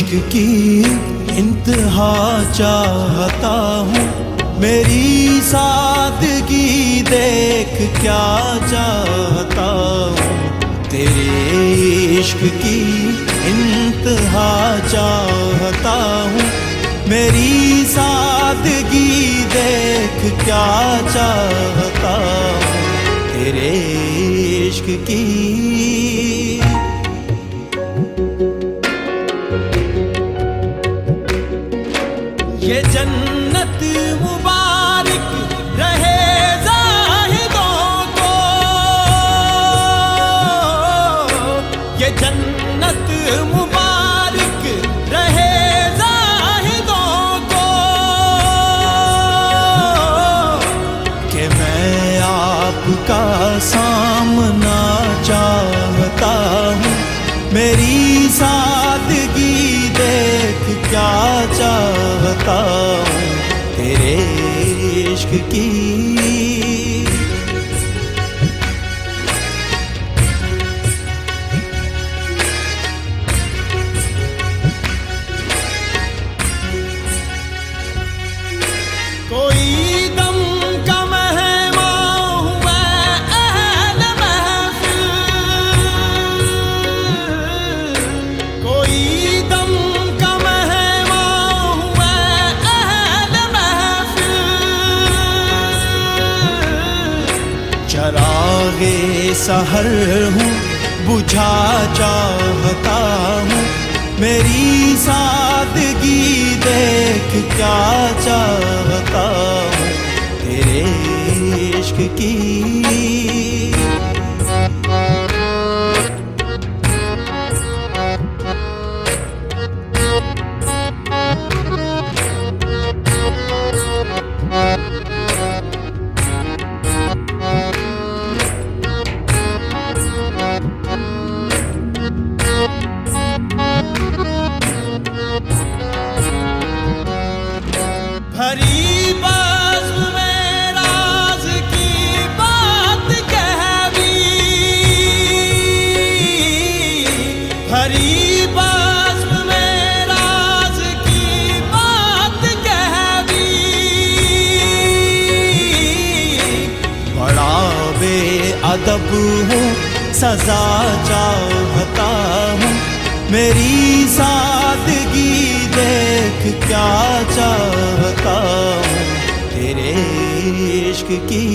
इश्क की इंतहा चाहता हूँ, मेरी सादगी देख क्या चाहता हूँ। तेरे इश्क की इंतहा चाहता हूँ, मेरी सादगी देख क्या चाहता हूँ। तेरे इश्क की ये जन्नत मुबारक रहे ज़ाहिदों को, ये जन्नत मुबारक रहे ज़ाहिदों को, कि मैं आपका सामना चाहता हूँ, मेरी सादगी देख क्या चाहता हूँ। तेरे इश्क की कोई दम का मेहमान हूँ मैं अहले महफिल, कोई दम का मेहमान हूँ मैं अहले महफिल, चरागे सहर हूँ बुझा चाहता हूँ, मेरी सादगी देख क्या चाहता हूँ। तेरे इश्क की भरी बाज़्म में राज की बात कह दी, भरी बाज़्म में राज की बात कह दी, बड़ा बेअदब हूँ सजा चाहता हूँ, मेरी सादगी देख क्या चाहता हूँ। तेरे इश्क की